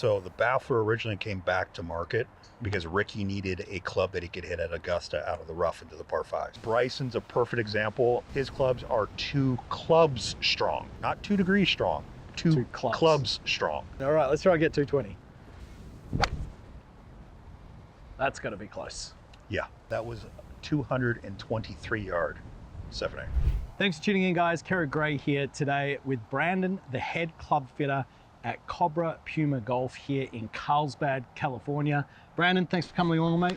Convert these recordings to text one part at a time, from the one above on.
So the Baffler originally came back to market because Rickie needed a club that he could hit at Augusta out of the rough into the par fives. Bryson's a perfect example. His clubs are 2 clubs strong, not 2 degrees strong, 2 clubs strong. All right, let's try and get 220. That's got to be close. Yeah, that was 223 yard 7A. Thanks for tuning in, guys. Kerrod Gray here today with Brandon, the head club fitter at Cobra Puma Golf here in Carlsbad, California. Brandon, thanks for coming along, mate.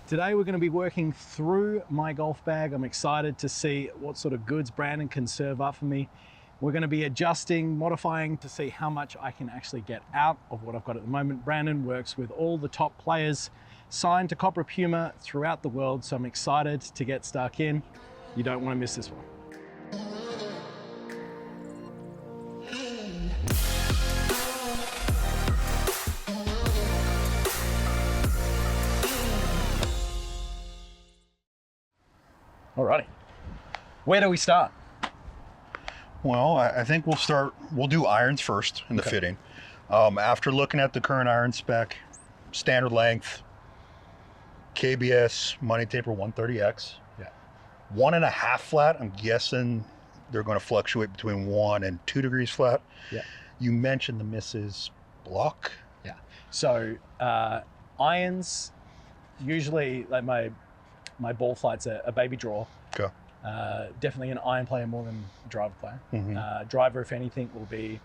Today we're going to be working through my golf bag. I'm excited to see what sort of goods Brandon can serve up for me. We're going to be adjusting, modifying to see how much I can actually get out of what I've got at the moment. Brandon works with all the top players signed to Cobra Puma throughout the world, so I'm excited to get stuck in. You don't want to miss this one. Alrighty, where do we start? Well, I think we'll do irons first in the fitting. After looking at the current iron spec, standard length, KBS, money taper 130X. Yeah. 1.5 flat, I'm guessing they're going to fluctuate between 1 and 2 degrees flat. Yeah. You mentioned the Mrs. Block. Yeah. So irons, usually like my ball flight's a baby draw. Okay. Definitely an iron player more than a driver player. Driver, if anything, will be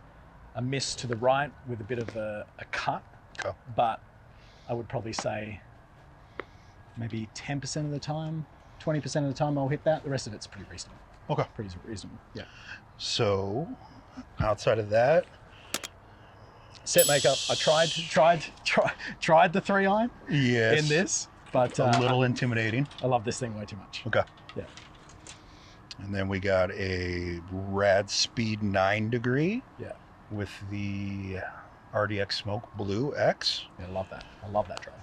a miss to the right with a bit of a cut. Okay. But I would probably say maybe 10% of the time, 20% of the time I'll hit that. The rest of it's pretty reasonable. Okay. Pretty reasonable, yeah. So outside of that, set makeup, I tried the 3 iron yes, in this, but a little intimidating. I love this thing way too much. Okay. Yeah. And then we got a Rad Speed 9 degree. Yeah. With the RDX Smoke Blue X. Yeah, I love that. I love that drive.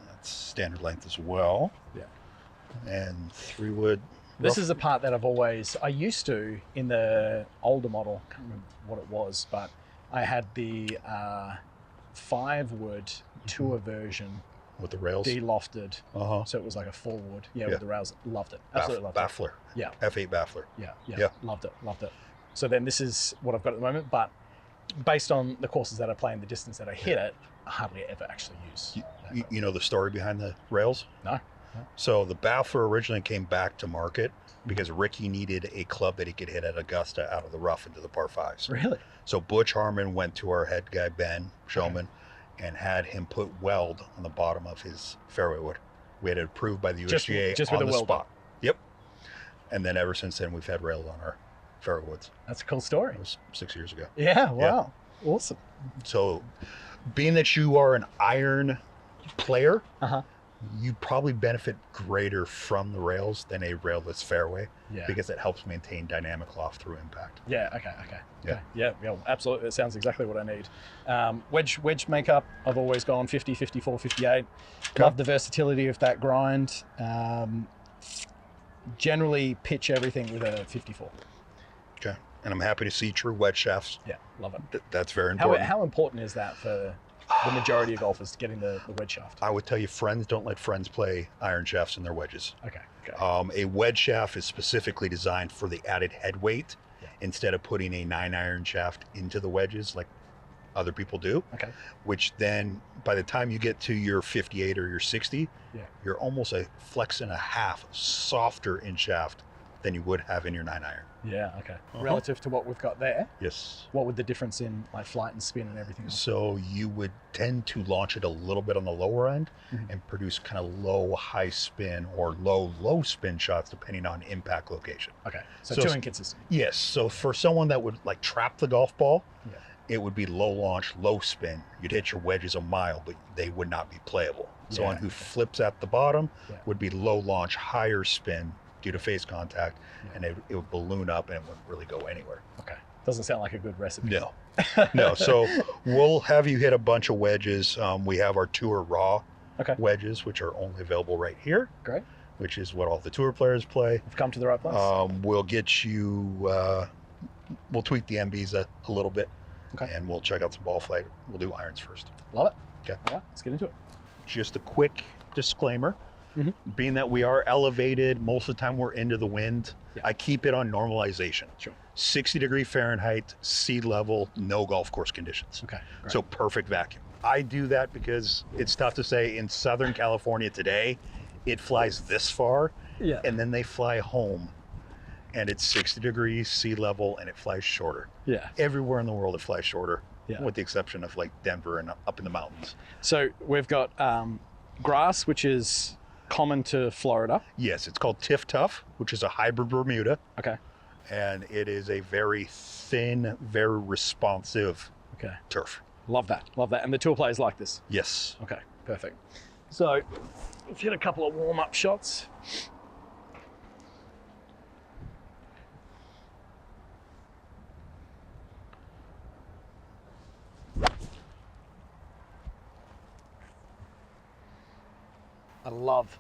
That's standard length as well. Yeah. And 3-wood. This is the part that I used to, in the older model, can't remember what it was, but I had the 5-wood tour version. With the rails? De-lofted. So it was like a 4-wood. Yeah, with the rails. Loved it. Absolutely loved Baffler. it. Yeah. F8 Baffler. Yeah. Loved it. So then this is what I've got at the moment, but based on the courses that I play and the distance that I hit it, I hardly ever actually use. You know the story behind the rails? No. So the Baffler originally came back to market because Rickie needed a club that he could hit at Augusta out of the rough into the par fives. Really? So Butch Harmon went to our head guy, Ben Showman, and had him put weld on the bottom of his fairway wood. We had it approved by the USGA just on with the weld spot. Yep. And then ever since then, we've had rails on our fairway woods. That's a cool story. It was 6 years ago. Yeah, wow. Yeah. Awesome. So being that you are an iron player, you probably benefit greater from the rails than a railless fairway, because it helps maintain dynamic loft through impact. Yeah, okay. Yeah, absolutely. It sounds exactly what I need. Wedge makeup, I've always gone 50, 54, 58. Love the versatility of that grind. Generally pitch everything with a 54. Okay. And I'm happy to see true wedge shafts. Yeah, love it. That's very important. How important is that for the majority of golfers getting the wedge shaft? I would tell you, friends don't let friends play iron shafts in their wedges. Okay. A wedge shaft is specifically designed for the added head weight instead of putting a 9-iron shaft into the wedges like other people do. Okay. Which then, by the time you get to your 58 or your 60, you're almost a flex and a half softer in shaft than you would have in your 9-iron. Yeah, okay. Relative to what we've got there? Yes. What would the difference in like flight and spin and everything else? So you would tend to launch it a little bit on the lower end and produce kind of low, high spin or low spin shots depending on impact location. Okay, so too inconsistent. Yes, so for someone that would like trap the golf ball, it would be low launch, low spin. You'd hit your wedges a mile, but they would not be playable. Someone who flips at the bottom would be low launch, higher spin due to face contact, and it would balloon up and it wouldn't really go anywhere. Okay. Doesn't sound like a good recipe. No. No. So we'll have you hit a bunch of wedges. We have our Tour Raw wedges, which are only available right here. Great. Which is what all the tour players play. We've come to the right place. We'll get you, we'll tweak the MBs a little bit Okay. And we'll check out some ball flight. We'll do irons first. Love it. Okay. All right, let's get into it. Just a quick disclaimer. Being that we are elevated, most of the time we're into the wind. Yeah. I keep it on normalization. Sure. 60-degree Fahrenheit, sea level, no golf course conditions. Okay. Great. So perfect vacuum. I do that because it's tough to say in Southern California today, it flies this far, yeah. and then they fly home, and it's 60 degrees, sea level, and it flies shorter. Yeah. Everywhere in the world it flies shorter, Yeah. with the exception of like Denver and up in the mountains. So we've got grass, which is common to Florida. Yes, it's called Tiff Tuff, which is a hybrid Bermuda, Okay. and it is a very thin, very responsive Okay. turf. Love that. Love that. And the tour players like this. Yes. Okay. Perfect. So let's hit a couple of warm-up shots. I love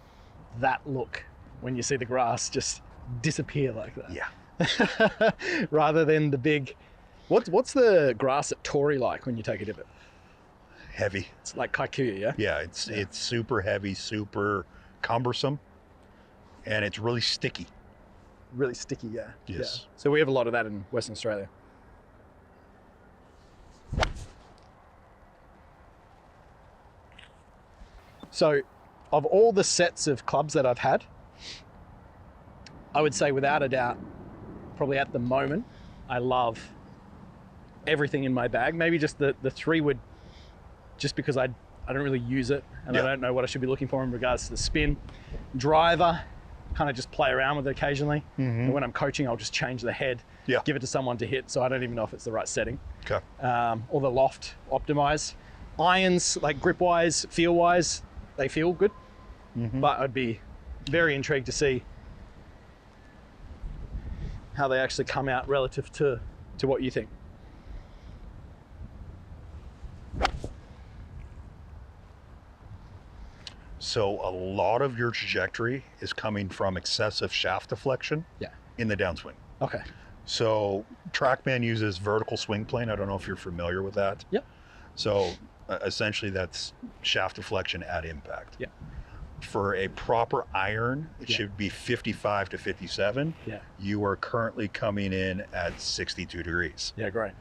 that look when you see the grass just disappear like that. Yeah. Rather than the big. What's the grass at Torrey like when you take a divot? Heavy. It's like Kikuyu, yeah? Yeah, it's super heavy, super cumbersome, and it's really sticky. Really sticky, yeah. Yes. Yeah. So we have a lot of that in Western Australia. So of all the sets of clubs that I've had, I would say without a doubt, probably at the moment, I love everything in my bag. Maybe just the 3-wood, just because I don't really use it, and I don't know what I should be looking for in regards to the spin. Driver, kind of just play around with it occasionally. And when I'm coaching, I'll just change the head, give it to someone to hit, so I don't even know if it's the right setting. Okay. Or the loft optimize. Irons, like grip-wise, feel-wise, they feel good. But I'd be very intrigued to see how they actually come out relative to what you think. So a lot of your trajectory is coming from excessive shaft deflection in the downswing. Okay. So TrackMan uses vertical swing plane. I don't know if you're familiar with that. Yep. So essentially that's shaft deflection at impact. Yeah. For a proper iron, it should be 55 to 57. Yeah. You are currently coming in at 62 degrees. Yeah, great.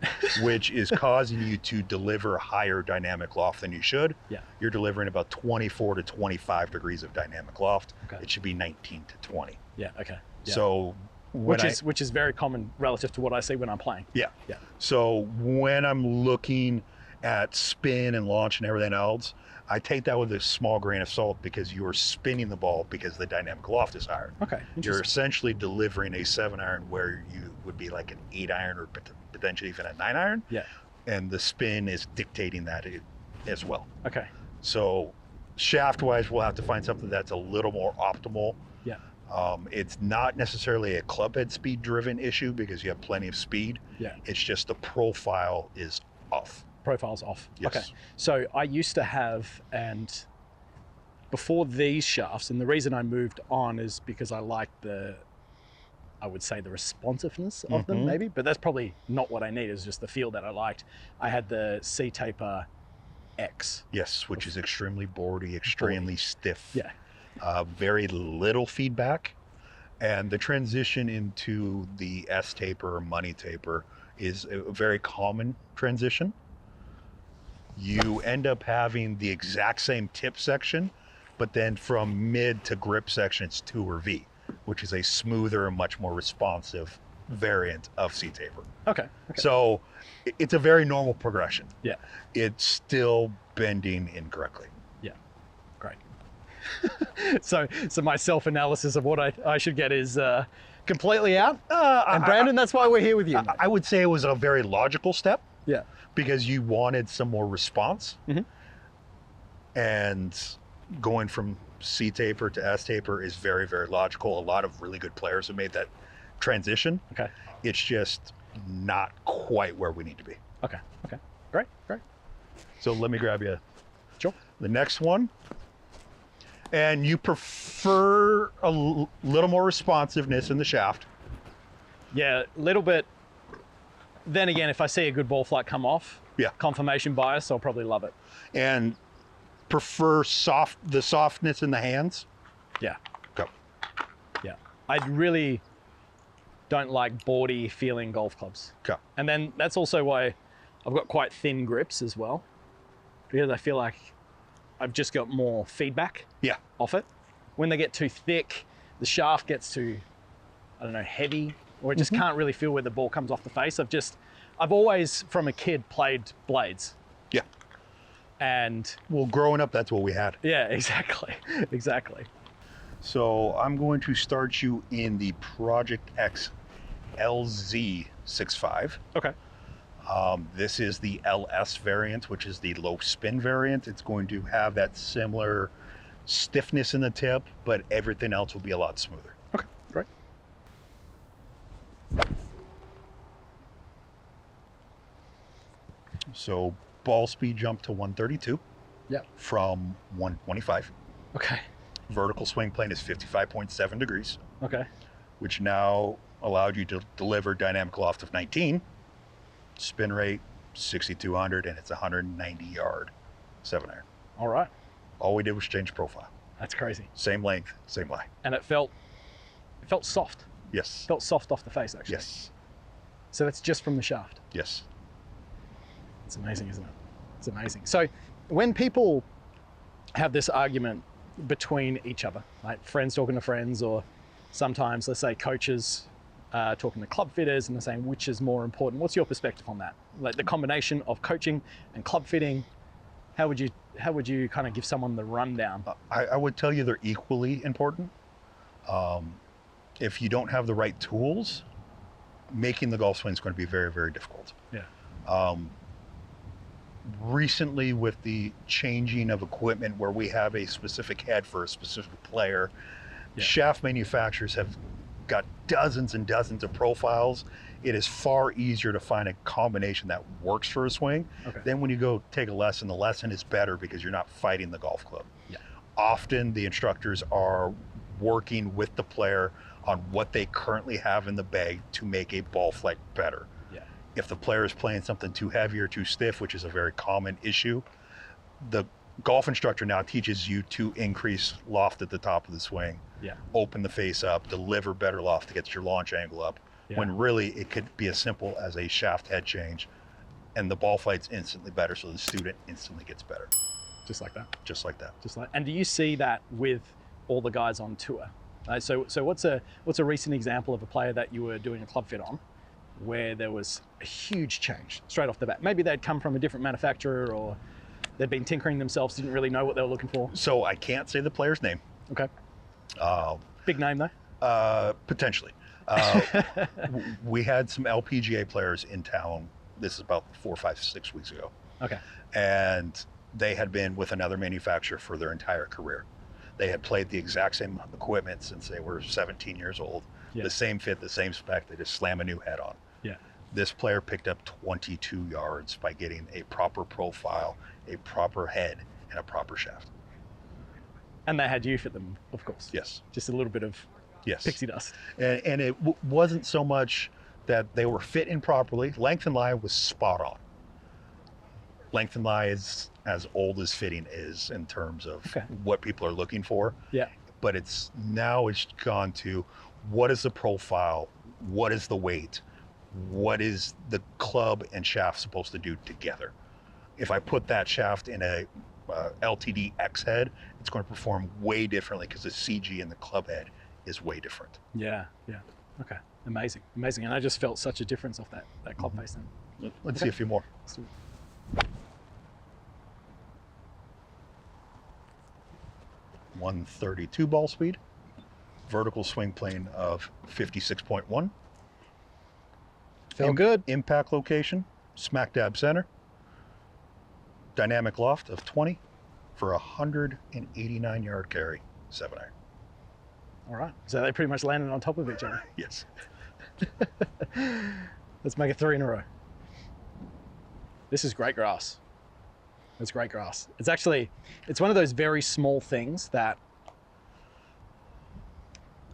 Which is causing you to deliver higher dynamic loft than you should. Yeah. You're delivering about 24 to 25 degrees of dynamic loft. Okay. It should be 19 to 20. Yeah, okay. Yeah. So which is very common relative to what I see when I'm playing. Yeah. Yeah. So when I'm looking at spin and launch and everything else, I take that with a small grain of salt because you are spinning the ball because the dynamic loft is higher. Okay. You're essentially delivering a 7-iron where you would be like an 8-iron or potentially even a 9-iron. Yeah. And the spin is dictating that as well. Okay. So shaft-wise, we'll have to find something that's a little more optimal. Yeah. It's not necessarily a clubhead speed driven issue because you have plenty of speed. Yeah. It's just the profile is off. Profile's off. Yes. Okay. So I used to have, and before these shafts, and the reason I moved on is because I like I would say the responsiveness of them maybe, but that's probably not what I need, is just the feel that I liked. I had the C-Taper X. Yes, which is extremely boardy, extremely stiff. Yeah. Very little feedback. And the transition into the S-Taper or Money Taper is a very common transition. You end up having the exact same tip section, but then from mid to grip section, it's 2 or V, which is a smoother and much more responsive variant of C-Taper. Okay. So it's a very normal progression. Yeah. It's still bending incorrectly. Yeah. Great. So my self-analysis of what I should get is completely out. And Brandon, that's why we're here with you. I would say it was a very logical step. Yeah. Because you wanted some more response. And going from C-Taper to S-Taper is very, very logical. A lot of really good players have made that transition. Okay. It's just not quite where we need to be. Okay. Great. So let me grab you Sure. the next one. And you prefer a little more responsiveness in the shaft. Yeah, a little bit Then again, if I see a good ball flight come off, Yeah. confirmation bias, I'll probably love it. And prefer the softness in the hands? Yeah. Go. Yeah. I really don't like boardy feeling golf clubs. Go. And then that's also why I've got quite thin grips as well, because I feel like I've just got more feedback Yeah. off it. When they get too thick, the shaft gets too, I don't know, heavy, or it just can't really feel where the ball comes off the face. I've always, from a kid, played blades. Yeah. And Well, growing up, that's what we had. yeah, exactly. Exactly. So I'm going to start you in the Project X LZ65. Okay. This is the LS variant, which is the low spin variant. It's going to have that similar stiffness in the tip, but everything else will be a lot smoother. Okay, great. So ball speed jump to 132 Yeah. from 125. Okay. Vertical swing plane is 55.7 degrees, Okay. which now allowed you to deliver dynamic loft of 19, spin rate 6,200, and it's 190 yard 7-iron. All right. All we did was change profile. That's crazy. Same length, same lie. And it felt soft. Yes. Felt soft off the face, actually. Yes. So that's just from the shaft. Yes. It's amazing, isn't it? It's amazing. So when people have this argument between each other, like friends talking to friends, or sometimes, let's say, coaches talking to club fitters, and they're saying which is more important, what's your perspective on that? Like the combination of coaching and club fitting, how would you kind of give someone the rundown? I would tell you they're equally important. If you don't have the right tools, making the golf swing is going to be very, very difficult. Yeah. Recently, with the changing of equipment where we have a specific head for a specific player, Yeah. shaft manufacturers have got dozens and dozens of profiles. It is far easier to find a combination that works for a swing. Okay. Then when you go take a lesson, the lesson is better because you're not fighting the golf club. Yeah. Often the instructors are working with the player on what they currently have in the bag to make a ball flight better. Yeah. If the player is playing something too heavy or too stiff, which is a very common issue, the golf instructor now teaches you to increase loft at the top of the swing, Yeah. open the face up, deliver better loft to get your launch angle up, Yeah. when really it could be as simple as a shaft head change, and the ball flight's instantly better, so the student instantly gets better. Just like that. Just like that. And do you see that with all the guys on tour? So what's a recent example of a player that you were doing a club fit on, where there was a huge change straight off the bat? Maybe they'd come from a different manufacturer, or they'd been tinkering themselves, didn't really know what they were looking for. So I can't say the player's name. Okay. Big name though? Potentially. We had some LPGA players in town. This is about 4, 5, 6 weeks ago. Okay. And they had been with another manufacturer for their entire career. They had played the exact same equipment since they were 17 years old. Yeah. The same fit, the same spec. They just slam a new head on. Yeah. This player picked up 22 yards by getting a proper profile, a proper head, and a proper shaft. And they had you fit them, of course. Yes. Just a little bit of Yes. pixie dust. And it wasn't so much that they were fit in properly. Length and lie was spot on. Length and lie is as old as fitting is in terms of what people are looking for. Yeah. But it's gone to what is the profile, what is the weight, what is the club and shaft supposed to do together. If I put that shaft in a LTD X head, it's going to perform way differently because the CG and the club head is way different. Yeah. Yeah. Okay. Amazing. Amazing. And I just felt such a difference off that club face then. Let's see a few more. Let's do it. 132 ball speed, vertical swing plane of 56.1. Felt good. Impact location, smack dab center. Dynamic loft of 20 for a 189 yard carry, 7-iron. All right. So they pretty much landed on top of each other. Yes. Let's make it 3 in a row. This is great grass. It's great grass. It's one of those very small things that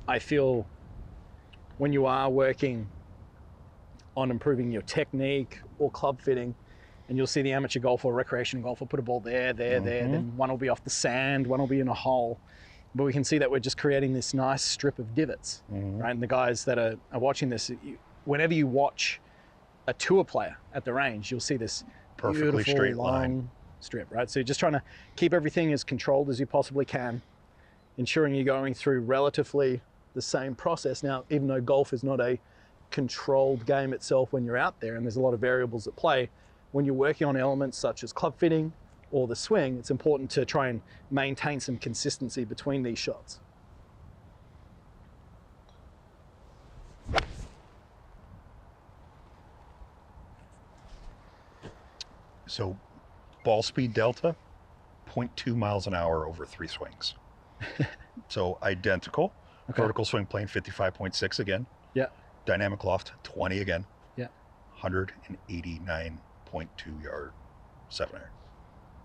I feel when you are working on improving your technique or club fitting, and you'll see the amateur golfer or recreational golfer put a ball there, then one will be off the sand, one will be in a hole. But we can see that we're just creating this nice strip of divots, right? And the guys that are watching this, whenever you watch a tour player at the range, you'll see this Perfectly beautiful, straight long line strip, right? So you're just trying to keep everything as controlled as you possibly can, ensuring you're going through relatively the same process. Now, even though golf is not a controlled game itself when you're out there, and there's a lot of variables at play, when you're working on elements such as club fitting or the swing, it's important to try and maintain some consistency between these shots. So ball speed delta, 0.2 miles an hour over 3 swings. So identical. Okay. Vertical swing plane, 55.6 again. Yeah. Dynamic loft, 20 again. Yeah. 189.2 yard, 7 iron.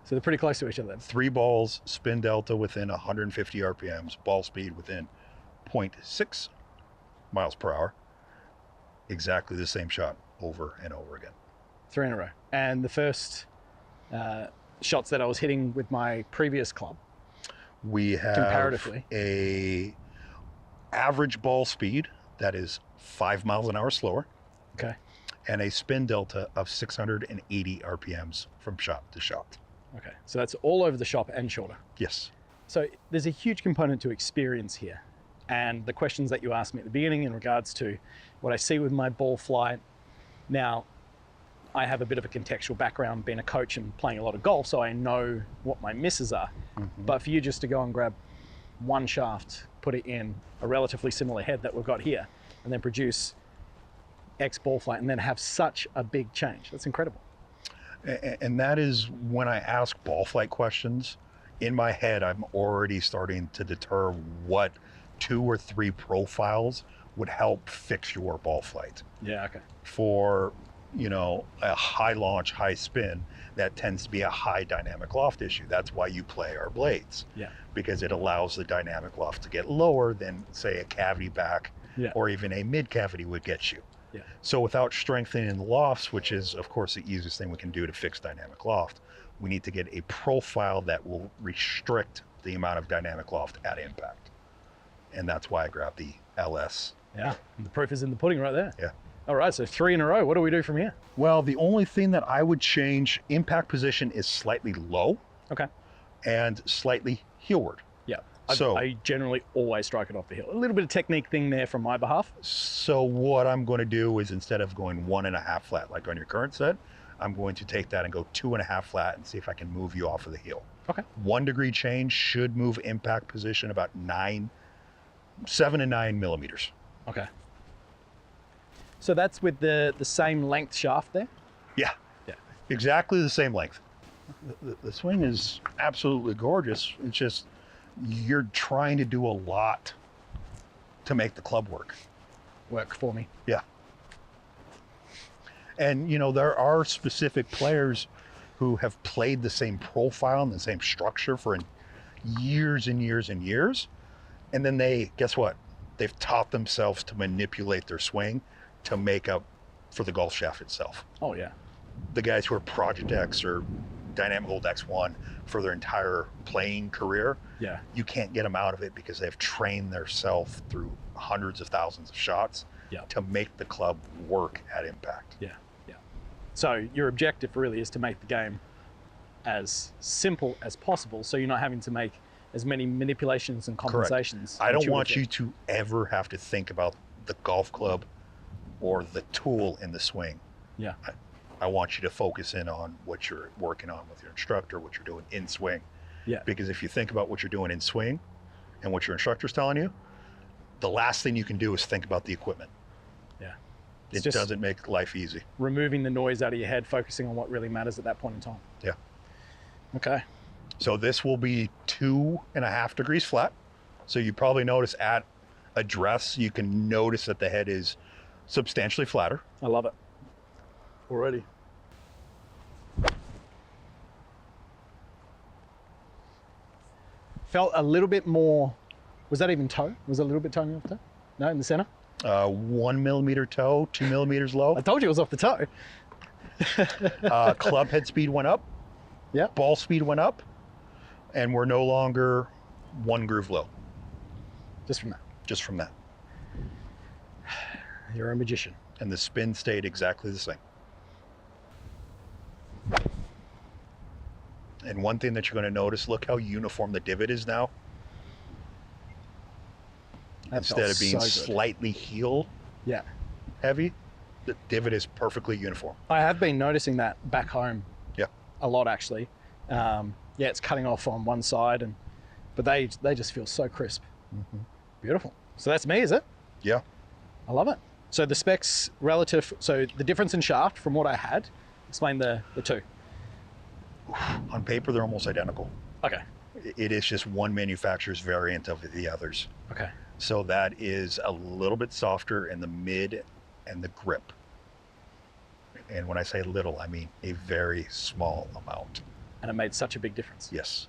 So they're pretty close to each other then. 3 balls, spin delta within 150 RPMs, ball speed within 0.6 miles per hour. Exactly the same shot over and over again. 3 in a row. And the first shots that I was hitting with my previous club, We have comparatively, a average ball speed that is 5 miles an hour slower, okay, and a spin delta of 680 RPMs from shot to shot. okay. So that's all over the shop and shorter. Yes. So there's a huge component to experience here. And the questions that you asked me at the beginning in regards to what I see with my ball flight. Now, I have a bit of a contextual background being a coach and playing a lot of golf, so I know what my misses are. But for you just to go and grab one shaft, put it in a relatively similar head that we've got here, and then produce X ball flight, and then have such a big change, that's incredible. And that is when I ask ball flight questions, in my head, I'm already starting to deter what 2 or 3 profiles would help fix your ball flight. Yeah, okay. For, you know, a high launch, high spin, that tends to be a high dynamic loft issue. That's why you play our blades. Yeah. Because it allows the dynamic loft to get lower than, say, a cavity back, Yeah. or even a mid cavity would get you. Yeah. So without strengthening the lofts, which is of course the easiest thing we can do to fix dynamic loft, we need to get a profile that will restrict the amount of dynamic loft at impact. And that's why I grabbed the LS. Yeah, and the proof is in the pudding right there. Yeah. All right, so 3 in a row. What do we do from here? Well, the only thing that I would change, impact position is slightly low Okay. and slightly heelward. Yeah. So- I generally always strike it off the hill. A little bit of technique thing there from my behalf. So what I'm going to do is, instead of going 1.5 flat like on your current set, I'm going to take that and go 2.5 flat and see if I can move you off of the heel. Okay. 1 degree change should move impact position about 7 to 9 millimeters. Okay. So that's with the same length shaft there? Yeah. Yeah. Exactly the same length. The swing is absolutely gorgeous. It's just, you're trying to do a lot to make the club work. Work for me. Yeah. And, you know, there are specific players who have played the same profile and the same structure for years and years and years. And then they, guess what? They've taught themselves to manipulate their swing to make up for the golf shaft itself. Oh, yeah. The guys who are Project X or Dynamic Old X1 for their entire playing career, Yeah. you can't get them out of it because they've trained themselves through hundreds of thousands of shots Yeah. to make the club work at impact. Yeah. Yeah. So your objective really is to make the game as simple as possible, so you're not having to make as many manipulations and compensations. I don't that want would you do. to ever have to think about the golf club or the tool in the swing. Yeah. I want you to focus in on what you're working on with your instructor, what you're doing in swing. Yeah. Because if you think about what you're doing in swing and what your instructor's telling you, the last thing you can do is think about the equipment. Yeah. It It's just doesn't make life easy. removing the noise out of your head, focusing on what really matters at that point in time. Yeah. Okay. So this will be 2.5 degrees flat. So you probably notice at address, you can notice that the head is substantially flatter. I love it. Already. Felt a little bit more, was that even toe? Was it a little bit toe in the toe? No, in the center? 1 millimeter toe, 2 millimeters low. I told you it was off the toe. Club head speed went up. Yeah. Ball speed went up. And we're no longer 1 groove low. Just from that. Just from that. You're a magician. And the spin stayed exactly the same. And one thing that you're going to notice, look how uniform the divot is now. That Instead of being felt so good. slightly heel Yeah. heavy, the divot is perfectly uniform. I have been noticing that back home. Yeah. A lot, actually. Yeah, it's cutting off on one side, but they just feel so crisp. Mm-hmm. Beautiful. So that's me, is it? Yeah. I love it. So the specs relative, so the difference in shaft from what I had, explain the two. On paper, they're almost identical. Okay. It is just one manufacturer's variant of the others. Okay. So that is a little bit softer in the mid and the grip. And when I say little, I mean a very small amount. And it made such a big difference. Yes.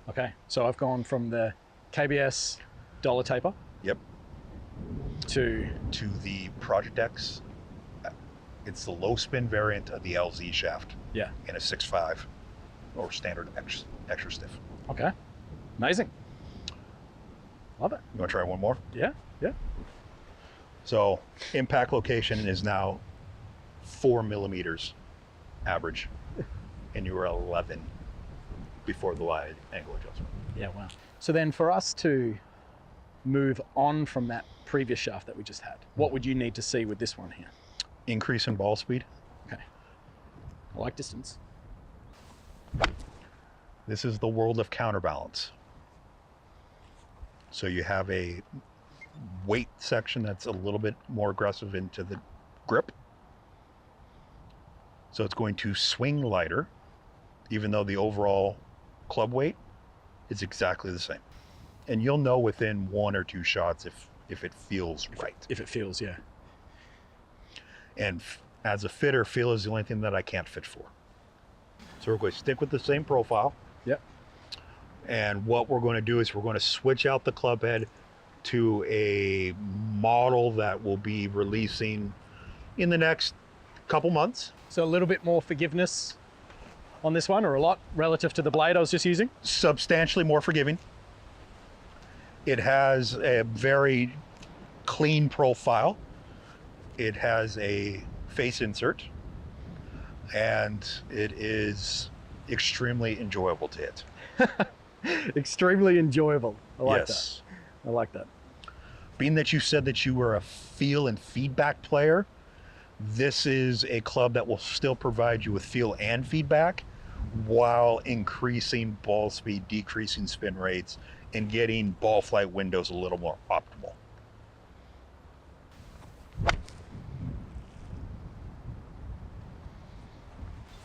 Okay. So I've gone from the KBS dollar taper. Yep. To the Project X. It's the low spin variant of the LZ shaft. Yeah. In a 6.5 or standard extra stiff. Okay. Amazing. Love it. You want to try one more? Yeah. Yeah. So impact location is now 4 millimeters average, and you were 11 before the wide angle adjustment. Yeah. Wow. So then for us to move on from that previous shaft that we just had, what would you need to see with this one here? Increase in ball speed. Okay. I like distance. This is the world of counterbalance. So you have a weight section that's a little bit more aggressive into the grip. So it's going to swing lighter, even though the overall club weight is exactly the same. And you'll know within 1 or 2 shots if it feels right. If it feels, yeah. And as a fitter, feel is the only thing that I can't fit for. So we're going to stick with the same profile. Yep. And what we're going to do is we're going to switch out the club head to a model that will be releasing in the next couple months. So a little bit more forgiveness on this one, or a lot relative to the blade I was just using? Substantially more forgiving. It has a very clean profile. It has a face insert, and it is extremely enjoyable to hit. Extremely enjoyable. I like Yes. that. I like that. Being that you said that you were a feel and feedback player, this is a club that will still provide you with feel and feedback while increasing ball speed, decreasing spin rates, and getting ball flight windows a little more optimal.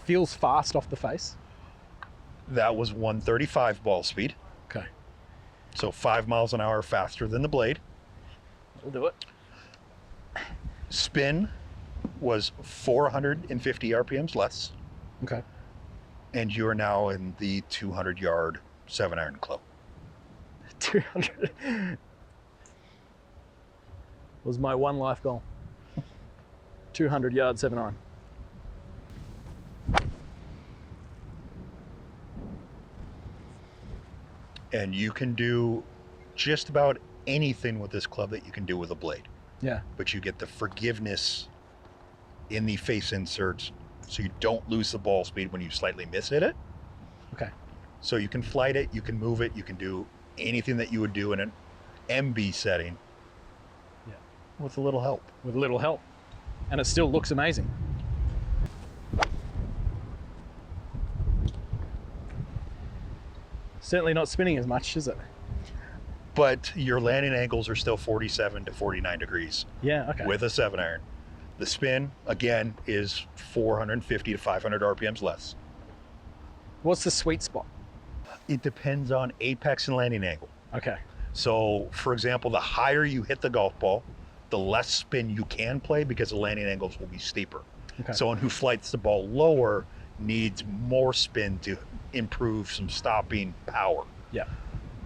Feels fast off the face. That was 135 ball speed, Okay. so 5 miles an hour faster than the blade. We'll do it. Spin was 450 RPMs less, Okay. and you are now in the 200-yard 7-iron club. 200 was my one life goal. 200 yard 7-iron. And you can do just about anything with this club that you can do with a blade. Yeah. But you get the forgiveness in the face inserts, so you don't lose the ball speed when you slightly mishit it. Okay. So you can flight it, you can move it, you can do anything that you would do in an MB setting. Yeah. With a little help. With a little help. And it still looks amazing. Certainly not spinning as much, is it? But your landing angles are still 47 to 49 degrees Yeah, okay. with a 7-iron. The spin, again, is 450 to 500 RPMs less. What's the sweet spot? It depends on apex and landing angle. Okay. So, for example, the higher you hit the golf ball, the less spin you can play because the landing angles will be steeper. Okay. Someone who flights the ball lower needs more spin to improve some stopping power. Yeah.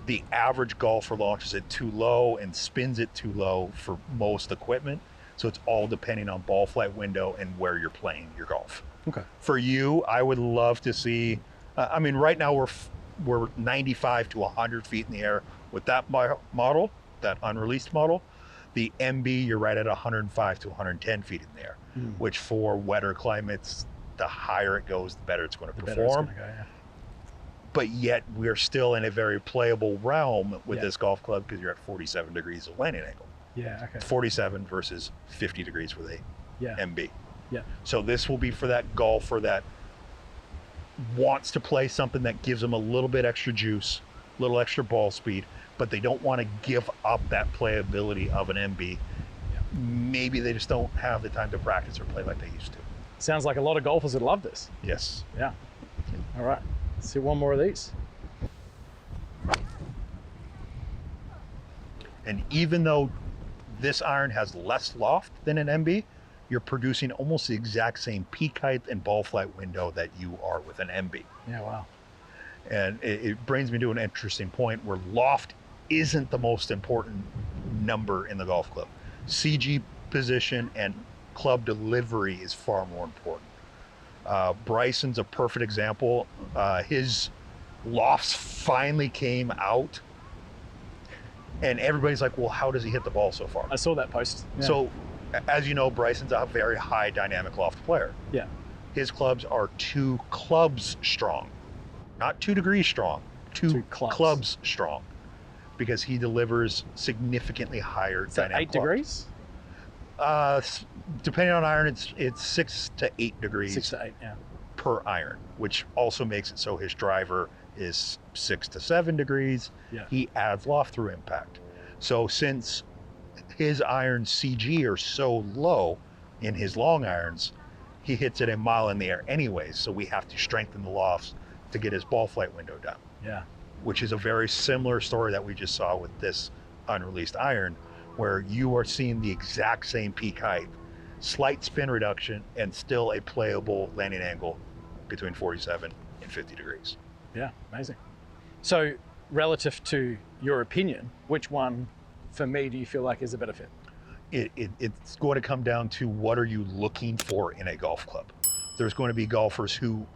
the average golfer launches it too low and spins it too low for most equipment. So it's all depending on ball flight window and where you're playing your golf. Okay. For you, I would love to see, I mean, right now we're 95 to 100 feet in the air with that model, that unreleased model. The MB, you're right at 105 to 110 feet in the air, which for wetter climates, the higher it goes, the better it's going to perform. But yet we're still in a very playable realm with this golf club because you're at 47 degrees of landing angle. Yeah, okay. 47 versus 50 degrees with a MB. Yeah. So this will be for that golfer that wants to play something that gives them a little bit extra juice, a little extra ball speed, but they don't want to give up that playability of an MB. Maybe they just don't have the time to practice or play like they used to. Sounds like a lot of golfers would love this. Yes. Yeah. All right. Let's see one more of these. And even though this iron has less loft than an MB, you're producing almost the exact same peak height and ball flight window that you are with an MB. Yeah, wow. And it brings me to an interesting point where loft isn't the most important number in the golf club. CG position and club delivery is far more important. Bryson's a perfect example. His lofts finally came out and everybody's like, well, how does he hit the ball so far? I saw that post. Yeah. So, as you know, Bryson's a very high dynamic loft player. Yeah. His clubs are 2 clubs strong, not 2 degrees strong, 2 clubs strong, because he delivers significantly higher dynamic 8 degrees? Depending on iron, it's 6 to 8 degrees. 6 to 8, yeah. Per iron, which also makes it so his driver is 6 to 7 degrees. Yeah. He adds loft through impact. So since his irons CG are so low in his long irons, he hits it a mile in the air anyways. So we have to strengthen the lofts to get his ball flight window down. Yeah. Which is a very similar story that we just saw with this unreleased iron, where you are seeing the exact same peak height, slight spin reduction, and still a playable landing angle between 47 and 50 degrees. Yeah, amazing. So relative to your opinion, which one for me do you feel like is a better fit? It's going to come down to what are you looking for in a golf club. There's going to be golfers who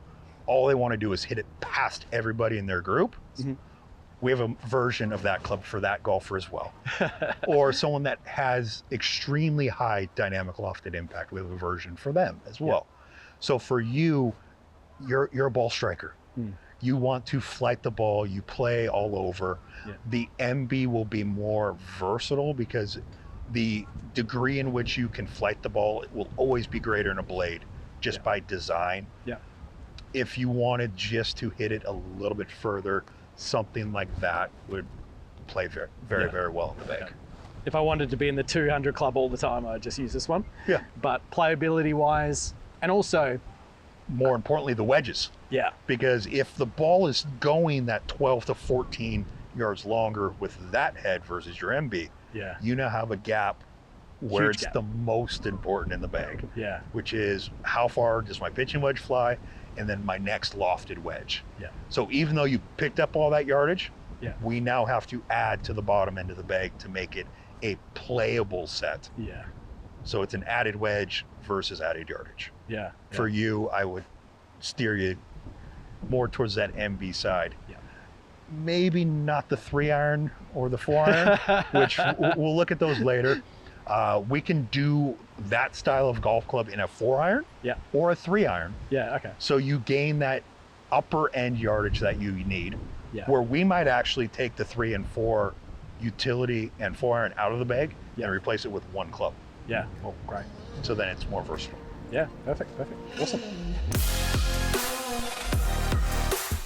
all they want to do is hit it past everybody in their group. Mm-hmm. We have a version of that club for that golfer as well. Or someone that has extremely high dynamic lofted impact, we have a version for them as well. So for you, you're a ball striker. You want to flight the ball, you play all over. The MB will be more versatile because the degree in which you can flight the ball will always be greater in a blade just by design. If you wanted just to hit it a little bit further, something like that would play very well in the bag. If I wanted to be in the 200 club all the time, I'd just use this one. Yeah. But playability wise, and also more importantly, the wedges. Yeah. Because if the ball is going that 12 to 14 yards longer with that head versus your MB, you now have a gap where Huge it's gap. the most important in the bag. Yeah. Which is how far does my pitching wedge fly, and then my next lofted wedge. So even though you picked up all that yardage, we now have to add to the bottom end of the bag to make it a playable set. So it's an added wedge versus added yardage. For you, I would steer you more towards that MB side. Maybe not the 3-iron or the 4-iron, which we'll look at those later. We can do that style of golf club in a 4-iron or a 3-iron. So you gain that upper end yardage that you need, where we might actually take the 3 and 4 utility and 4-iron out of the bag and replace it with one club. Oh, great. So then it's more versatile. Perfect. Awesome.